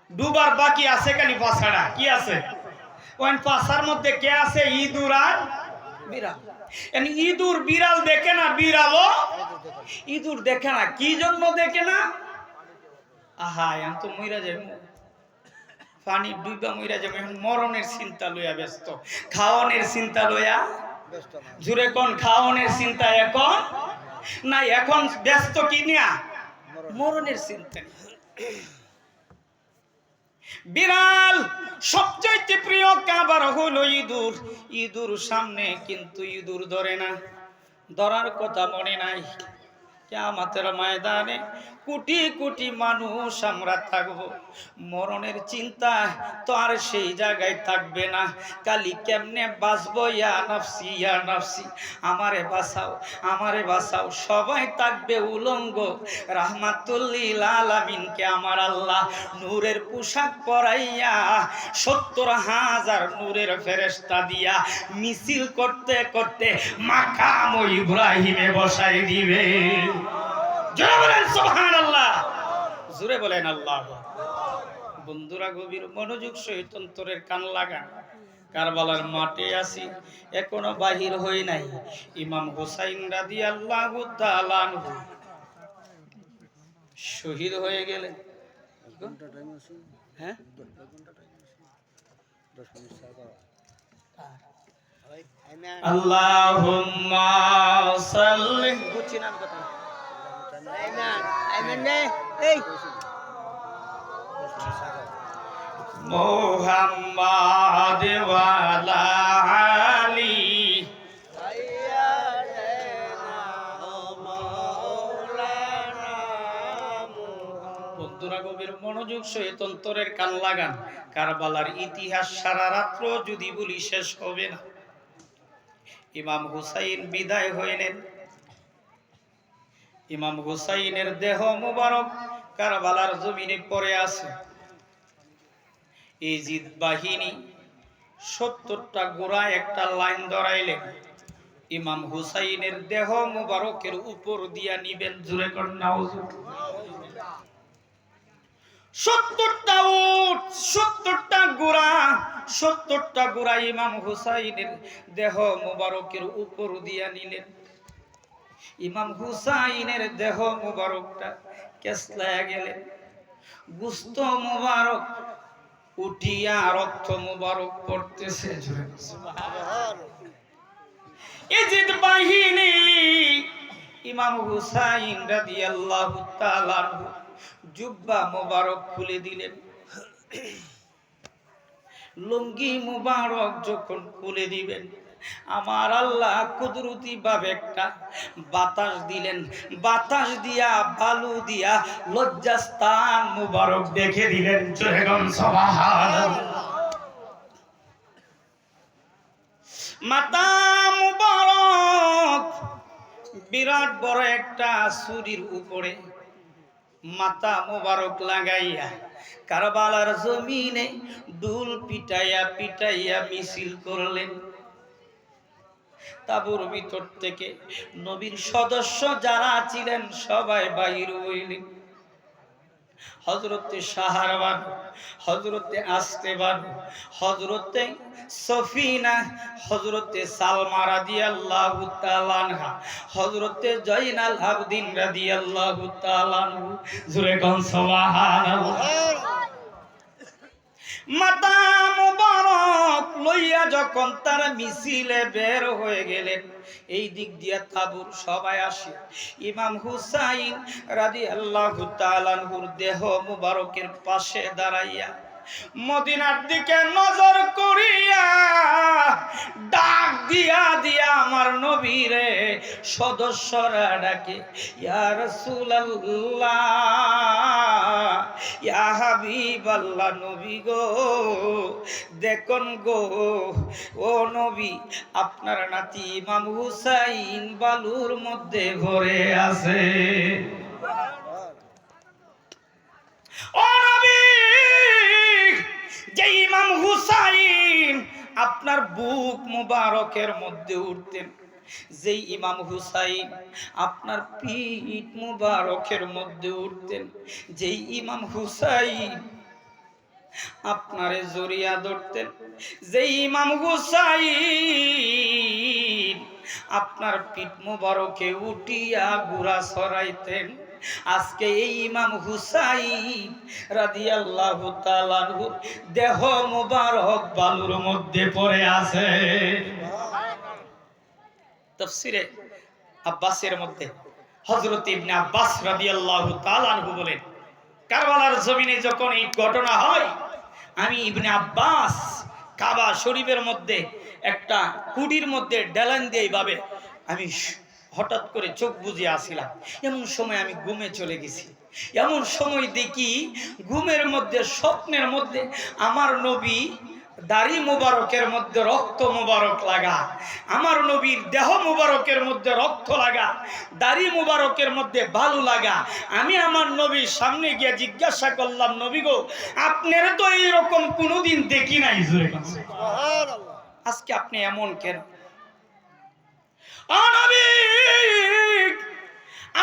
ডুবার বাকি আছে খালি ফাসাটা। কি আছে? ওই ফাসার মধ্যে কে আছে? ইঁদুর আর বিড়াল। ইঁদুর বিড়াল দেখে না, বিড়ালও ইঁদুর দেখে না। কি জন্য দেখে না? আহা এখন তো মইরা যাবে, পানি ডুবা মইরা যাবে। এখন মরণের চিন্তা লইয়া ব্যস্ত, খাওয়ানোর চিন্তা লইয়া। জুড়ে কোন খাওয়ানোর চিন্তা এখন নাই, এখন ব্যস্ত কি নিয়া? মরণের চিন্তা। বিড়াল সবচেয়ে প্রিয় খাবার হলো ইঁদুর। ইঁদুর সামনে কিন্তু ইঁদুর ধরে না, ধরার কথা মনে নাই। কিয়ামতের ময়দানে কোটি কোটি মানুষ আমরা থাকবো, মরণের চিন্তা তো আর সেই জায়গায় থাকবে না। কালি কেমনে বাঁচবো? ইয়া নাফসি ইয়া নাফসি, আমারে বাঁচাও আমারে বাঁচাও। সবাই থাকবে উলঙ্গ। রাহমাতুল লিল আলামিনকে আমার আল্লাহ নূরের পোশাক পরাইয়া ৭০,০০০ নূরের ফেরেশতা দিয়া মিছিল করতে করতে মাকাম ইব্রাহিমে বসাই দিবে। জোরে বলেন সুবহানাল্লাহ, জোরে বলেন আল্লাহু আকবার। বন্ধুরা গভীর মনোযোগ সহিত অন্তরের কান লাগান। কারবালার মাঠে আছি, এখনো বাহির হই নাই। ইমাম হুসাইন রাদিয়াল্লাহু তাআলা আনহু শহীদ হয়ে গেলেন। হ্যাঁ, আল্লাহুম্মা সাল্লি মুহাম্মাদ ওয়া আলা আলি। বন্ধুরা, গভীর মনোযোগ সহিত অন্তরের কান লাগান। কারবালার ইতিহাস সারা রাত্র যদি বলি শেষ হবে না। ইমাম হুসাইন বিদায় হইলেন। ইমাম হুসাইনের দেহ মুবারক কারবালার জমিনে পড়ে আছে। ইজিদ বাহিনী 70টা ঘোড়া একটা লাইন ধরাইলেন। ইমাম হুসাইনের দেহ মুবারকের উপর দিয়া নিবেন। জোরে কর নাউজুবিল্লাহ। 70টা উট, 70টা ঘোড়া, 70টা ঘোড়া ইমাম হুসাইনের দেহ মুবারকের উপর দিয়া নিলেন। ইমাম হুসাইনের দেহ মুবারকটা কেসলায়া গেলেন। গুস্ত মুবারক উঠিয়া রক্ত মুবারক পড়তেছে। ইজিদ বাহিনী ইমাম হুসাইন রাদিয়াল্লাহু তাআলা জুব্বা মুবারক খুলে দিলেন। লুঙ্গি মুবারক যখন খুলে দিবেন, আমার আল্লাহ কুদরতি ভাবে একটা বাতাস দিলেন। বাতাস দিয়া বালু দিয়া লজ্জাস্থান মুবারক দেখে দিলেন। জোরে গন সুবহানাল্লাহ। মাতা মুবারক বিরাট বড় একটা ছুরির উপরে মাথা মুবারক লাগাইয়া কারবালার জমিনে দুল পিটাইয়া পিটাইয়া মিছিল করলেন। তাবুর ভিতর থেকে নবীর সদস্য যারা ছিলেন সবাই বাইর হইলেন। হযরতে শাহরবান, হযরতে আস্তেবান, হযরতে সফিনা, হযরতে সালমা রাদিয়াল্লাহু তাআলা আনহা, হযরতে জয়নাল আবদিন রাদিয়াল্লাহু তাআলা আনহু। জোরে কোন সুবহানাল্লাহ। মাতা মুবারক লইয়া যখন তারা মিছিলে বের হয়ে গেলেন, এই দিক দিয়া তাবুর সবাই আসে। ইমাম হুসাইন রাদিয়াল্লাহু তাআলা আনহুর দেহ মুবারকের পাশে দাঁড়াইয়া মদিনার দিকে নজর করিয়া ডাক দিয়া দিয়া আমার নবীরে সদস্যরা ডাকে, ইয়া রাসূলুল্লাহ, ইয়া হাবিবাল্লাহ, নবী গো দেখুন গো, ও নবী আপনার নাতি ইমাম হুসাইন বালুর মধ্যে ঘরে আছে। ও নবী, যে ইমাম হুসাইন আপনার বুক মুবারকের মধ্যে উঠতেন, যেই ইমাম হুসাইন আপনার পিঠ মুবারকের মধ্যে উঠতেন, যেই ইমাম হুসাইন আপনারে জড়িয়া ধরতেন, যেই ইমাম হুসাইন আপনার পিঠ মুবারকে উঠিয়া ঘোড়া ছড়াইতেন, আজকে এই ইমাম হুসাইন রাদিয়াল্লাহু তাআলা আনহু দেহ মুবারক বালুর মধ্যে পড়ে আছে। তাফসীরে আব্বাসের মধ্যে হযরত ইবনে আব্বাস রাদিয়াল্লাহু তাআলা আনহু বলেন, কারবালার জমিনে যখন এই ঘটনা হয়, আমি ইবনে আব্বাস কাবা শরীফের মধ্যে একটা কুটির মধ্যে ডেলান দিয়ে এইভাবে আমি হঠাৎ করে চোখ বুজিয়ে আসছিলাম। এমন সময় আমি ঘুমে চলে গেছি। এমন সময় দেখি ঘুমের মধ্যে স্বপ্নের মধ্যে আমার নবী দাড়ি মুবারকের মধ্যে রক্ত মুবারক লাগা, আমার নবীর দেহ মুবারকের মধ্যে রক্ত লাগা, দাড়ি মুবারকের মধ্যে বালু লাগা। আমি আমার নবীর সামনে গিয়ে জিজ্ঞাসা করলাম, নবী গো আপনারা তো এইরকম কোনোদিন দেখি নাই, আজকে আপনি এমন কেন? ও নবী,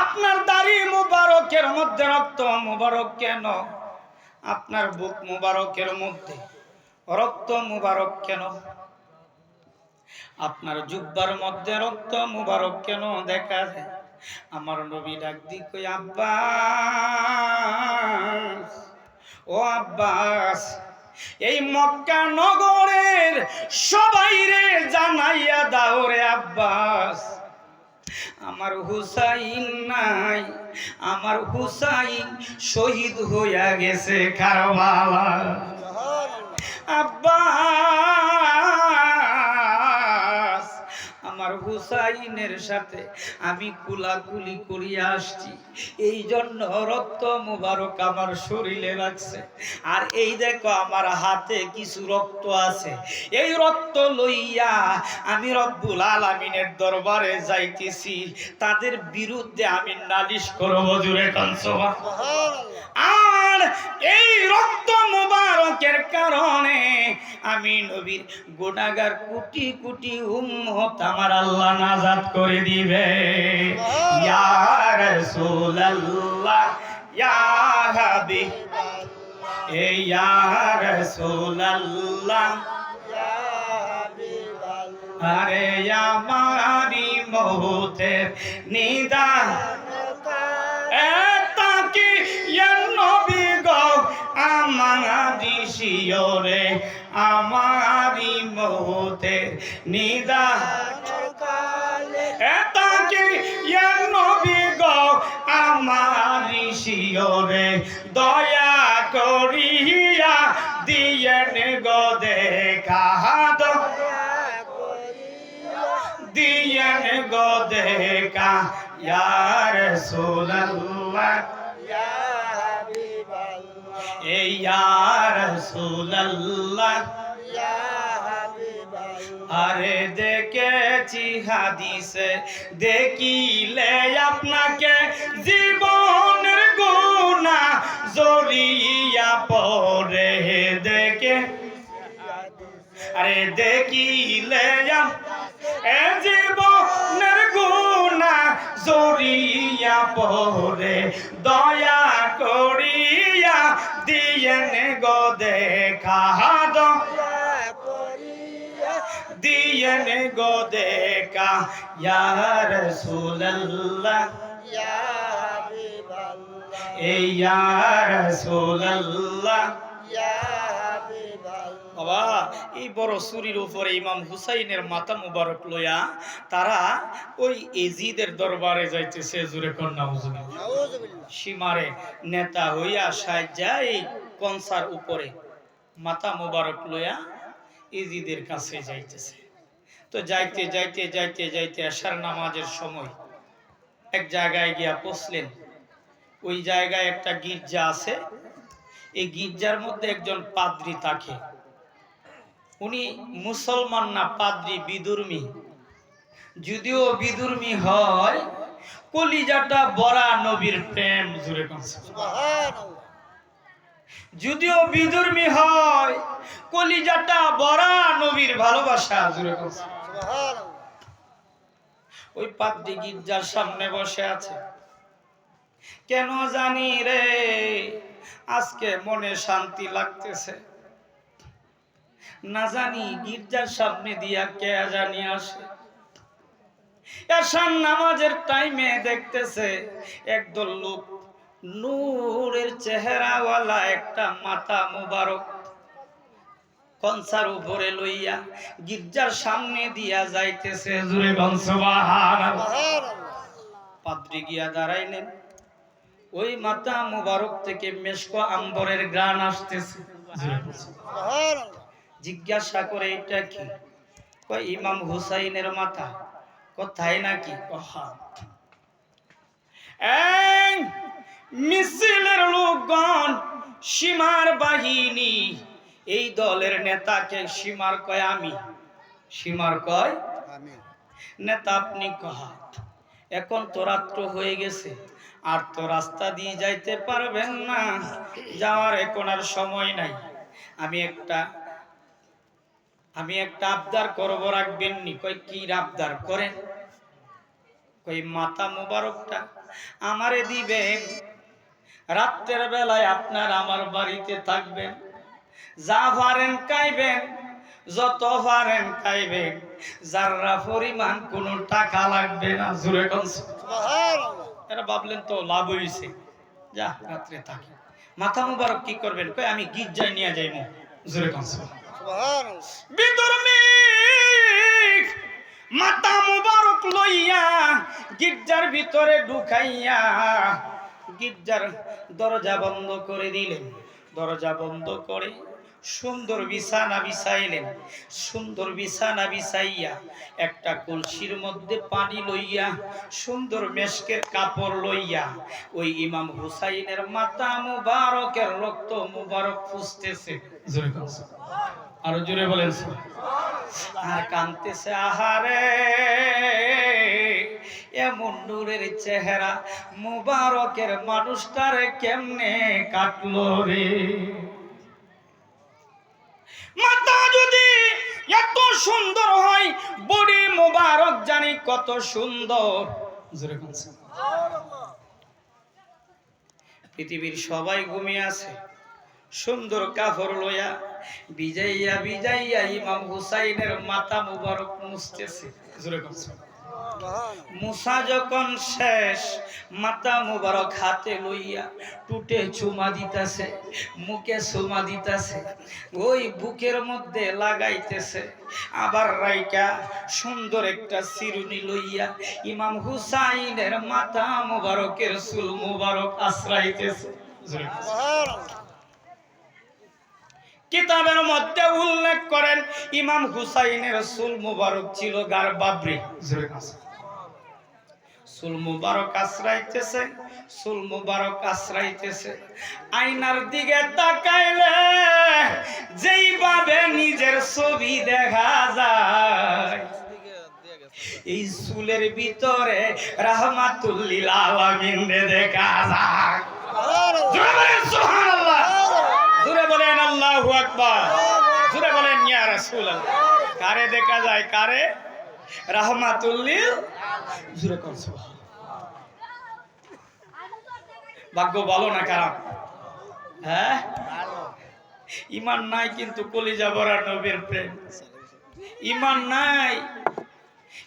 আপনার দাড়ি মুবারকের মধ্যে রক্ত মুবারক কেন? আপনার বুক মুবারকের মধ্যে রক্ত মুবারক কেন? আপনার জুব্বার মধ্যে রক্ত মুবারক কেন দেখা যায়? আমার নবী ডাক দি কই, আব্বাস, ও আব্বাস, এই মক্কা নগরের সবাই রে জানাইয়া দাও রে আব্বাস, আমার হুসাইন নাই, আমার হুসাইন শহীদ হইয়া গেছে কারবালা। আব্বাস, আমার হুসাইনের সাথে আমি কুলাকুলি করিয়া আসছি, এই জন্য রক্ত মুবারক আমার শরীরে রাখছে। আর এই দেখো আমার হাতে কিছু রক্ত আছে, এই রক্ত লইয়া আমি রব্বুল আলামিনের দরবারে যাইতেছি, তাদের বিরুদ্ধে আমি নালিশ করব। জুরে কান সুবহানাল্লাহ। আর এই রক্ত মুবারকের কারণে আমি নবীর গুনাহগার কোটি কোটি উম্মত আমার আল্লাহ নাজাত করে দিবে। ইয়া রাসূলুল্লাহ, ইয়া হাবিবাল্লাহ, এ ইয়া রাসূলুল্লাহ, ইয়া হাবিবাল্লাহ, আরে আমারি মৌতের নিদান তাকি ইয়া নবী গো আমারি শিয়রে, আমারি মৌতের নিদান তাকি ইয়া নবী গো আমারি শিয়রে, দয়া করিয়া দিয়েন গো দেখা, দিয়েন গো দেখা, ইয়া রাসূলুল্লাহ, ইয়া হাবিবাল্লাহ, এ ইয়া রাসূলুল্লাহ, ইয়া হাবিবাল্লাহ। আরে দেখেছি হাদিসে, দেখিলে আপনাকে জীবনের গুনাহ জড়িয়া পড়ে, দেখে আরে দেখিলে এ জীবনের গুনাহ জড়িয়া পড়ে, দয়া করিয়া দিয়েন গো দেখা, দিয়েন গো দেখা, ইয়া রাসূলুল্লাহ, ইয়া হাবিবাল্লাহ, এ ইয়া রাসূলুল্লাহ, ইয়া হাবিবাল্লাহ। বাবা, এই বড় সুরির উপরে ইমাম হুসাইনের মাথা মুবারক লইয়া তারা ওই এজিদের দরবারে যাইতেছে। জুরে কোন নাউজুবিল্লাহ। সীমারে নেতা হইয়া সাজ্জা এই কনসার উপরে মাথা মুবারক লইয়া এজিদের কাছে যাইতেছে। তো যাইতে যাইতে যাইতে যাইতে আশার নামাজের সময় এক জায়গায় গিয়া পৌঁছলেন। ওই জায়গায় একটা গির্জা আছে, এই গির্জার মধ্যে একজন পাদ্রী থাকে। উনি মুসলমান না, পাদ্রী বিধর্মী। যদিও বিধর্মী হয়, কলিজাটা বড়া নবীর প্রেম। জুড়ে সুবহানাল্লাহ। যদিও বিধর্মী হয়, কলিজাটা বড়া নবীর ভালোবাসা। জুড়ে সুবহানাল্লাহ। ওই পাদ্রী গির্জার সামনে বসে আছে। কেন জানি রে আজকে মনে শান্তি লাগতেছে, না জানি গির্জার সামনে দিয়া কে জানি আসে। এশার নামাজের টাইমে দেখতেছে একদল লোক নূরের চেহারাওয়ালা একটা মাথা মুবারক কনসার উপরে লইয়া গির্জার সামনে দিয়া যাইতেছে। জুরে বল সুবহানাল্লাহ। পাদ্রী গিয়া দাঁড়াইলেন। ওই মাথা মুবারক থেকে মেশক আম্বরের ঘ্রাণ আসতেছে। জিজ্ঞাসা করে এটা কি? কয় ইমাম হুসাইনের মাথা। কোথায় নাকি? মিছিলের লোকগণ, সীমার বাহিনী, এই দলের নেতাকে সীমার কয় আমি, সীমার কয় আমি। নেতা আপনি কহা, এখন তো রাত্র হয়ে গেছে, আর তো রাস্তা দিয়ে যাইতে পারবেন না, যাওয়ার এখন আর সময় নাই। আমি একটা আবদার করব, রাখবেন নি? কই কি আবদার করেন? কই মাথা মুবারকটা আমারে দিবেন, রাত্রের বেলায় আপনার আমার বাড়িতে থাকবেন, যা পারেন খাইবেন, যত পারেন খাইবেন, যারা পরিমাণ কোনো টাকা লাগবে না। জোরে কোন সুবহানাল্লাহ। এরা ভাবলেন তো লাভ হইছে, যা রাত্রে থাকি। মাথা মুবারক কি করবেন? কই আমি গির্জায় নিয়ে যাইমু। জোরে কোন সুবহানাল্লাহ। বিধর্মিক মাথা মুবারক লইয়া গির্জার ভিতরে ঢুকাইয়া গির্জার দরজা বন্ধ করে দিলেন। দরজা বন্ধ করে সুন্দর বিছানা বিছাইলেন। সুন্দর বিছানা বিছাইয়া একটা কলসির মধ্যে পানি লইয়া, সুন্দর মেশকের কাপড় লইয়া ওই ইমাম হুসাইনের মাথা মুবারকের রক্ত মুবারক পুছতেছে। জোরে বলেন, আরো জোরে বলেন। আর কাঁদতেছে, আহারে এমন নূরের চেহারা মুবারকের মানুষটারে কেমনে কাটলো রে। মাথা যদি এত সুন্দর হয়, বডি মুবারক জানি কত সুন্দর। জোরে বলছেন। পৃথিবীর সবাই ঘুমিয়ে আছে, সুন্দর কাপড় লইয়া বিজাইয়া বিজাইয়া ইমাম হুসাইনের মাথা মুবারক মুছতেছে। জোরে বলছেন। মুসা যখন শেষ, মাথা মুবারক হাতে লইয়া টুটে চুমা দিতেছে, মুখে চুমা দিতেছে, ওই বুকের মধ্যে লাগাইতেছে। আবার রাইকা সুন্দর একটা চিরুনি লইয়া ইমাম হুসাইনের মাথা মুবারকের চুল মুবারক আশ্রাইতেছে। কিতাবের মধ্যে উল্লেখ করেন ইমাম হুসাইনের চুল মুবারক ছিল গার বাবরি। চুল মুবারক আশ্রাইতেছে, চুল মুবারক আশ্রাইতেছে। আয়নার দিকে তাকাইলে যেইভাবে নিজের ছবি দেখা যায়, এই চুলের ভিতরে রাহমাতুল লিল আলামিন দেখা যায়। জোরে বলেন সুবহানাল্লাহ, জোরে বলেন আল্লাহু আকবার, জোরে বলেন ইয়া রাসূলুল্লাহ। কারে দেখা যায়? কারে? রাহমাতুল লিল। জোরে কোন সুবহানাল্লাহ। ভাগ্য ভালো না খারাপ? হ্যাঁ, ঈমান নাই কিন্তু কলিজা ভরা নবীর প্রেম। ঈমান নাই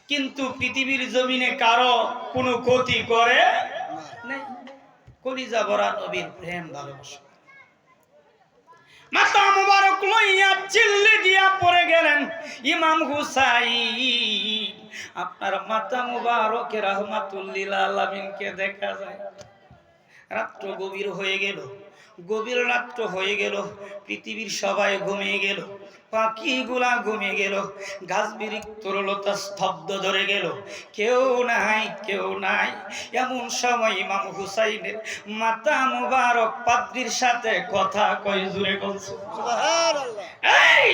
কিন্তু পৃথিবীর জমিনে কারো কোনো ক্ষতি করে নাই। কলিজা ভরা নবীর প্রেম ভালোবাসা। মাথা মুবারক লইয়া চিল্লি দিয়া পড়ে গেলেন ইমাম হুসাইন। আপনার মাথা মুবারকে রাহমাতুল লিল আলামিনকে দেখা যায়। রাত্র গভীর হয়ে গেল, গভীর রাত্র হয়ে গেল। পৃথিবীর সবাই ঘুমিয়ে গেল, পাখিগুলা ঘুমিয়ে গেল, গাছ বিরিক্ষ তরলতা স্তব্ধ ধরে গেল। কেউ নাই, কেউ নাই। এমন সময় ইমাম হুসাইনের মাথা মুবারক পাদ্রীর সাথে কথা কয়। জুড়ে বলছে সুবহানাল্লাহ। এই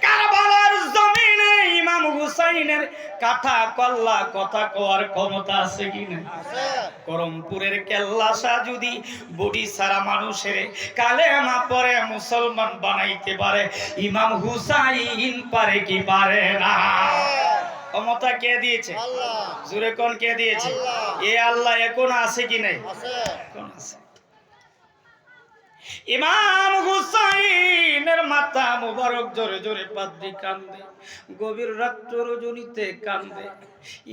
কারবালার জমিনে ইমাম হুসাইনের কাঠা কল্লা কথা কওয়ার ক্ষমতা আছে কি না? করমপুরের কেল্লাসা যদি বডি সারা মানুষের কালেমা পড়ে মুসলমান বানাইতে পারে, ইমাম হুসাইন পারে কি পারে না? ক্ষমতা কে দিয়েছে? আল্লাহ। জোরে কোন কে দিয়েছে? এ আল্লাহ এখন আছে কি নাই? আছে, এখন আছে। ইমাম হুসাইনের মাথা মুবারক জোরে জোরে পাদ্রী কান্দে, গভীর রাত্র রজনীতে কান্দে।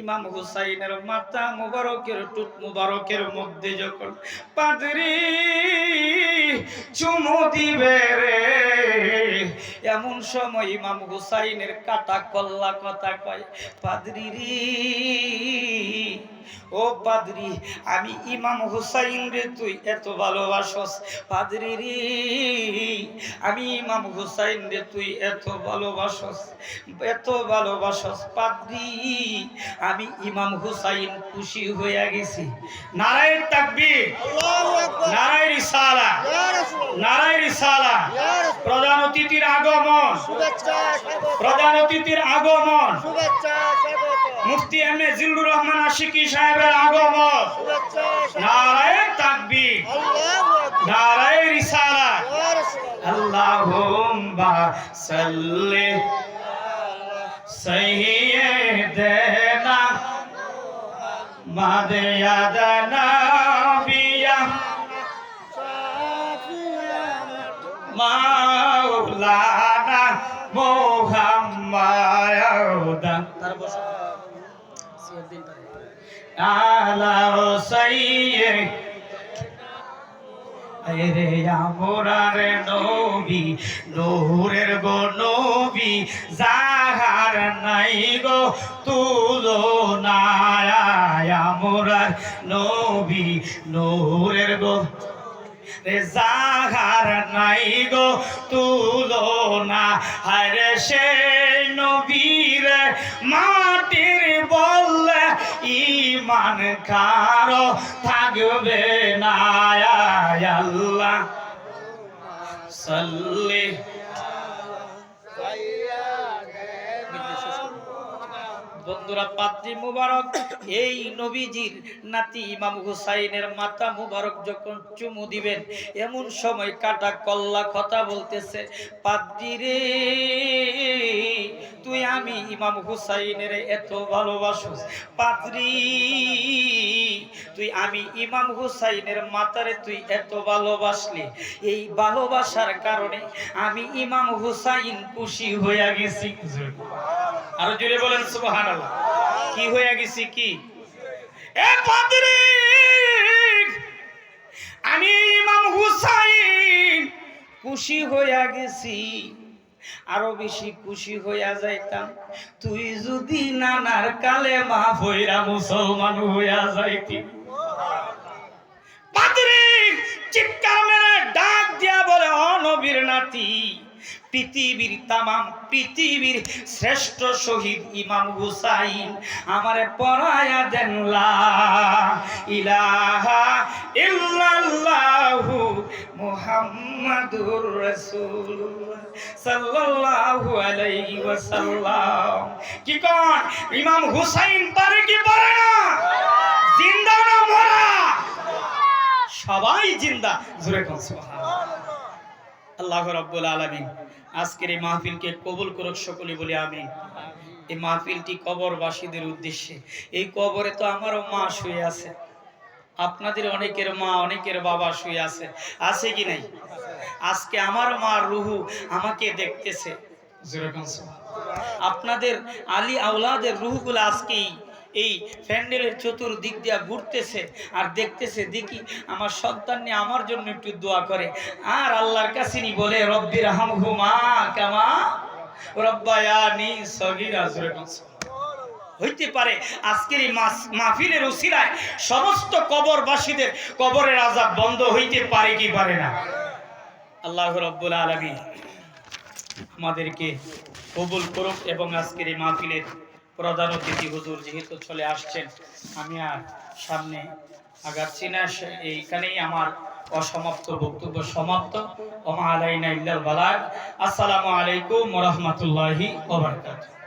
ইমাম হুসাইনের মাথা মুবারকের টুট মুবারকের মধ্যে যখন পাদ্রী চুমু দিবে রে, এমন সময় ইমাম হুসাইনের কাটা কল্লা কথা কয়, পাদ্রী রে, ও পাদ্রী, আমি ইমাম হুসাইন রে তুই এত ভালোবাসস। পাদ্রী রে, আমি ইমাম হুসাইন রে তুই এত ভালোবাসস, এত ভালোবাসস। পাদ্রী, আমি ইমাম হুসাইন খুশি হয়ে গেছি। নারায়ে তাকবীর, আল্লাহু আকবার, নারায়ে রিসালাত, ইয়া রাসূলুল্লাহ, নারায়ে রিসালাত। প্রধান অতিথির আগমন, শুভেচ্ছা স্বাগত। প্রধান অতিথির আগমন, শুভেচ্ছা স্বাগত। মুফতি এমএ জিল্লুর রহমান আশিকি সাহেবের আগমন, শুভেচ্ছা স্বাগত। নারায়ে তাকবীর, আল্লাহু আকবার, নারায়ে রিসালাত, ইয়া রাসূলুল্লাহ। আল্লাহুম্মা সাল্লি সাইয়্যিদানা মাদয়াদানা বিয়া মাওলানা আলা সাইয়্যিদ আরে আমরার নবী নূরের গো নবী যাহার নাই গো তুলনা আমরার নবী নূরের গো যাহার নাই গো তুলনা হায়রে সেই নবীর মাটির বললে ঈমান কারো থাকবে না আল্লাহ সাল্লি বন্ধুরা পাত্রী মুবারক এই নবীজির নাতি ইমাম হুসাইনের মাথা মুবারক যখন চুমু দিবেন এমন সময় কাটা কল্লা কথা বলতেছে পাত্রী রে তুই আমি ইমাম হুসাইনের এত ভালোবাসিস পাত্রী তুই আমি ইমাম হুসাইনের মাতারে তুই এত ভালোবাসলি এই ভালোবাসার কারণে আমি ইমাম হুসাইন খুশি হয়ে গেছি আরো জোরে বলেন সুবহানাল্লাহ কি হয়ে গেছি কি এ পাদ্রী আমি ইমাম হুসাইন খুশি হয়ে গেছি আরো বেশি খুশি হইয়া যাইতাম তুই যদি নানার কালেমা পয়রা মুসলমান হইয়া যাইতি পাদ্রী চিৎকার মেরে ডাক দিয়া বলে ও নবীর নাতি পৃথিবীর তামাম পৃথিবীর শ্রেষ্ঠ শহীদ ইমাম হুসাইন আমারে পড়ায়া দেন লা ইলাহা ইল্লাল্লাহু মুহাম্মাদুর রাসূলুল্লাহ সাল্লাল্লাহু আলাইহি ওয়াসাল্লাম কি কোন ইমাম হুসাইন পারে কি পারে না জিন্দা না মরা সবাই জিন্দা জোরে কোন সুবহানাল্লাহ আল্লাহ রাব্বুল আলামিন আজকের এই মাহফিলকে কবুল করুক সকলে বলি আমিন এই মাহফিলটি কবরবাসীদের উদ্দেশ্যে এই কবরে তো আমারও মা শুয়ে আছে আপনাদের অনেকের মা অনেকের বাবা শুয়ে আছে আছে কি নাই আজকে আমার মা রুহু আমাকে দেখতেছে আপনাদের আলী আওলাদের রুহগুলো আজকেই এই প্যান্ডেলের চতুর্দিক দিয়া ঘুরতেছে আর দেখতেছে দেখি আমার সন্তান নিয়ে আমার জন্য একটু দোয়া করে আর আল্লাহর কাছে নি বলে রব্বির হামহুমা কামা রব্বায়ানি সগীরা হইতে পারে আজকের এই মাহফিলের উসিলায় সমস্ত কবরবাসীদের কবরের আযাব বন্ধ হইতে পারে কি পারে না আল্লাহ রাব্বুল আলামিন আমাদেরকে কবুল করুক এবং আজকের এই মাহফিলের প্রধান অতিথি হুজুর যেহেতু চলে আসছেন আমি আর সামনে আগাচ্ছি না এইখানেই আমার অসমাপ্ত বক্তব্য সমাপ্ত ওয়া মা আলাইনা ইল্লাল বালাগ আসসালামু আলাইকুম ওয়া রাহমাতুল্লাহি ওয়া বারাকাতুহু